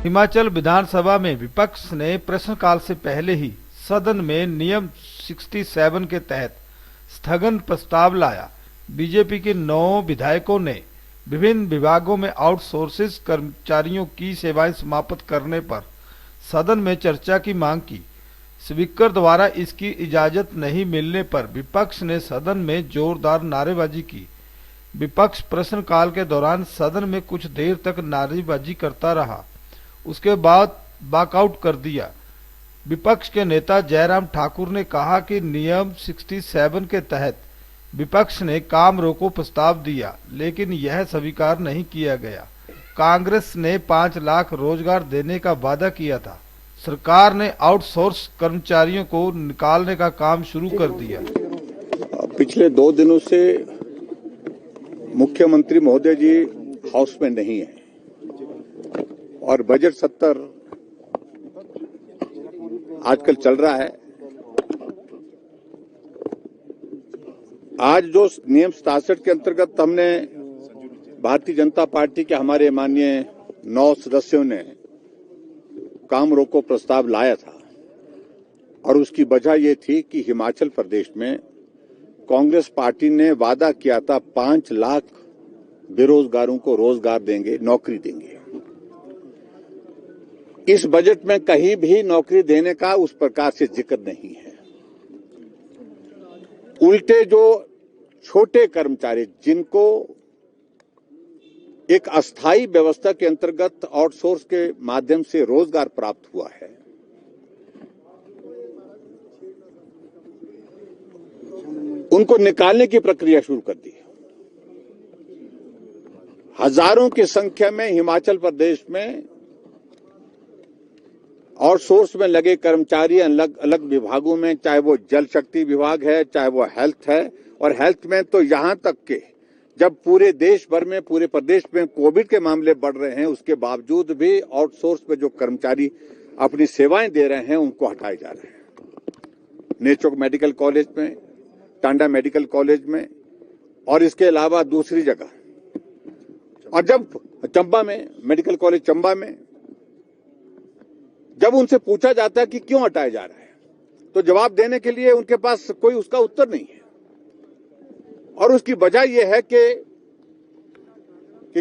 हिमाचल विधानसभा में विपक्ष ने प्रश्नकाल से पहले ही सदन में नियम 67 के तहत स्थगन प्रस्ताव लाया। बीजेपी के 9 विधायकों ने विभिन्न विभागों में आउटसोर्सिस कर्मचारियों की सेवाएं समाप्त करने पर सदन में चर्चा की मांग की। स्पीकर द्वारा इसकी इजाजत नहीं मिलने पर विपक्ष ने सदन में जोरदार नारेबाजी की। विपक्ष प्रश्नकाल के दौरान सदन में कुछ देर तक नारेबाजी करता रहा, उसके बाद वॉकआउट कर दिया। विपक्ष के नेता जयराम ठाकुर ने कहा कि नियम 67 के तहत विपक्ष ने काम रोको प्रस्ताव दिया, लेकिन यह स्वीकार नहीं किया गया। कांग्रेस ने 5 लाख रोजगार देने का वादा किया था। सरकार ने आउटसोर्स कर्मचारियों को निकालने का काम शुरू कर दिया। पिछले 2 दिनों से मुख्यमंत्री महोदय जी हाउस में नहीं है और बजट सत्र आजकल चल रहा है। आज जो नियम 67 के अंतर्गत हमने भारतीय जनता पार्टी के हमारे माननीय 9 सदस्यों ने काम रोको प्रस्ताव लाया था और उसकी वजह ये थी कि हिमाचल प्रदेश में कांग्रेस पार्टी ने वादा किया था 5 लाख बेरोजगारों को रोजगार देंगे, नौकरी देंगे। इस बजट में कहीं भी नौकरी देने का उस प्रकार से जिक्र नहीं है। उल्टे जो छोटे कर्मचारी जिनको एक अस्थायी व्यवस्था के अंतर्गत आउटसोर्स के माध्यम से रोजगार प्राप्त हुआ है, उनको निकालने की प्रक्रिया शुरू कर दी। हजारों की संख्या में हिमाचल प्रदेश में आउटसोर्स में लगे कर्मचारी अलग अलग विभागों में, चाहे वो जल शक्ति विभाग है, चाहे वो हेल्थ है, और हेल्थ में तो यहां तक के जब पूरे देश भर में, पूरे प्रदेश में कोविड के मामले बढ़ रहे हैं, उसके बावजूद भी आउटसोर्स में जो कर्मचारी अपनी सेवाएं दे रहे हैं उनको हटाए जा रहे हैं। नेचोक मेडिकल कॉलेज में, टांडा मेडिकल कॉलेज में और इसके अलावा दूसरी जगह, और जब चंबा में, मेडिकल कॉलेज चंबा में जब उनसे पूछा जाता है कि क्यों हटाया जा रहा है, तो जवाब देने के लिए उनके पास कोई उसका उत्तर नहीं है। और उसकी वजह यह है कि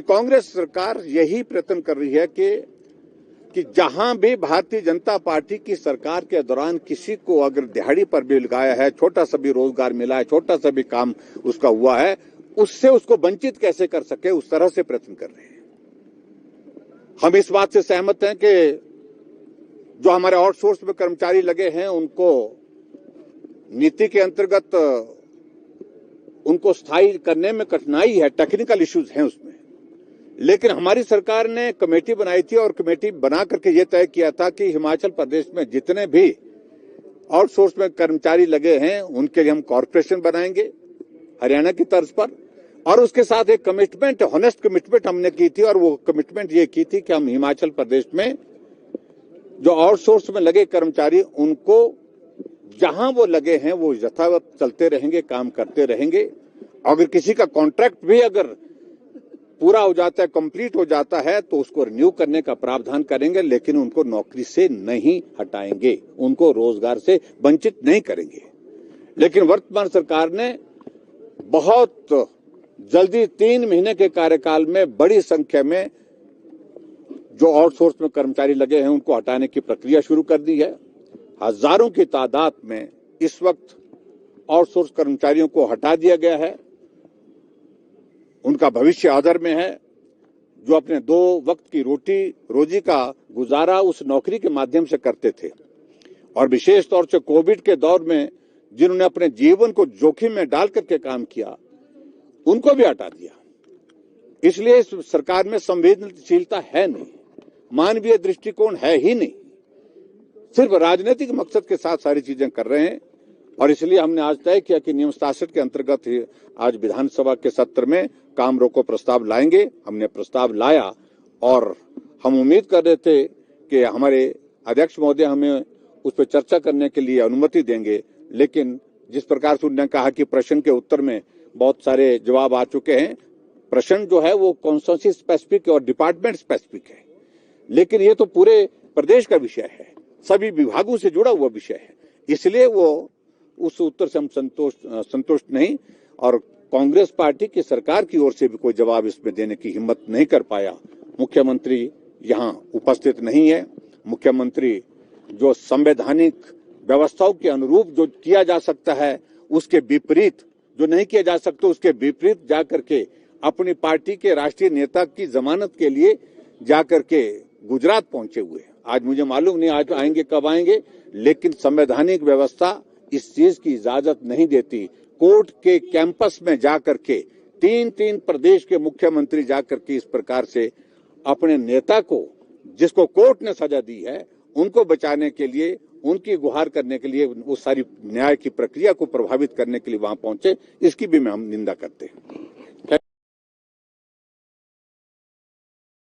कांग्रेस सरकार यही प्रयत्न कर रही है कि जहां भी भारतीय जनता पार्टी की सरकार के दौरान किसी को अगर दिहाड़ी पर भी लगाया है, छोटा सा भी रोजगार मिला है, छोटा सा भी काम उसका हुआ है, उससे उसको वंचित कैसे कर सके, उस तरह से प्रयत्न कर रहे हैं। हम इस बात से सहमत हैं कि जो हमारे आउटसोर्स में कर्मचारी लगे हैं उनको नीति के अंतर्गत उनको स्थायी करने में कठिनाई है, टेक्निकल इश्यूज हैं उसमें, लेकिन हमारी सरकार ने कमेटी बनाई थी और कमेटी बना करके ये तय किया था कि हिमाचल प्रदेश में जितने भी आउटसोर्स में कर्मचारी लगे हैं उनके लिए हम कॉर्पोरेशन बनाएंगे हरियाणा की तर्ज पर, और उसके साथ एक कमिटमेंट, ऑनेस्ट कमिटमेंट हमने की थी, और वो कमिटमेंट ये की थी कि हम हिमाचल प्रदेश में जो आउटसोर्स में लगे कर्मचारी उनको जहां वो लगे हैं वो यथावत चलते रहेंगे, काम करते रहेंगे। अगर किसी का कॉन्ट्रैक्ट भी अगर पूरा हो जाता है, कंप्लीट हो जाता है, तो उसको रिन्यू करने का प्रावधान करेंगे, लेकिन उनको नौकरी से नहीं हटाएंगे, उनको रोजगार से वंचित नहीं करेंगे। लेकिन वर्तमान सरकार ने बहुत जल्दी 3 महीने के कार्यकाल में बड़ी संख्या में जो आउटसोर्स में कर्मचारी लगे हैं उनको हटाने की प्रक्रिया शुरू कर दी है। हजारों की तादाद में इस वक्त आउटसोर्स कर्मचारियों को हटा दिया गया है। उनका भविष्य आदर में है। जो अपने 2 वक्त की रोजी का गुजारा उस नौकरी के माध्यम से करते थे, और विशेष तौर से कोविड के दौर में जिन्होंने अपने जीवन को जोखिम में डाल करके काम किया, उनको भी हटा दिया। इसलिए इस सरकार में संवेदनशीलता है नहीं, मानवीय दृष्टिकोण है ही नहीं, सिर्फ राजनीतिक मकसद के साथ सारी चीजें कर रहे हैं। और इसलिए हमने आज तय किया कि नियम 67 के अंतर्गत ही आज विधानसभा के सत्र में काम रोको प्रस्ताव लाएंगे। हमने प्रस्ताव लाया और हम उम्मीद कर रहे थे कि हमारे अध्यक्ष महोदय हमें उस पर चर्चा करने के लिए अनुमति देंगे, लेकिन जिस प्रकार से उन्होंने कहा कि प्रश्न के उत्तर में बहुत सारे जवाब आ चुके हैं, प्रश्न जो है वो कॉन्स्टिट्यूंसी स्पेसिफिक और डिपार्टमेंट स्पेसिफिक है। लेकिन ये तो पूरे प्रदेश का विषय है, सभी विभागों से जुड़ा हुआ विषय है, इसलिए वो उस उत्तर से हम संतुष्ट नहीं, और कांग्रेस पार्टी की सरकार की ओर से भी कोई जवाब इसमें देने की हिम्मत नहीं कर पाया। मुख्यमंत्री यहाँ उपस्थित नहीं है। मुख्यमंत्री जो संवैधानिक व्यवस्थाओं के अनुरूप जो किया जा सकता है उसके विपरीत, जो नहीं किया जा सकता उसके विपरीत जाकर के अपनी पार्टी के राष्ट्रीय नेता की जमानत के लिए जाकर के गुजरात पहुंचे हुए। आज मुझे मालूम नहीं आज आएंगे कब आएंगे, लेकिन संवैधानिक व्यवस्था इस चीज की इजाजत नहीं देती। कोर्ट के कैंपस में जाकर के तीन प्रदेश के मुख्यमंत्री जाकर के इस प्रकार से अपने नेता को, जिसको कोर्ट ने सजा दी है, उनको बचाने के लिए, उनकी गुहार करने के लिए, उस सारी न्याय की प्रक्रिया को प्रभावित करने के लिए वहां पहुंचे, इसकी भी हम निंदा करते हैं।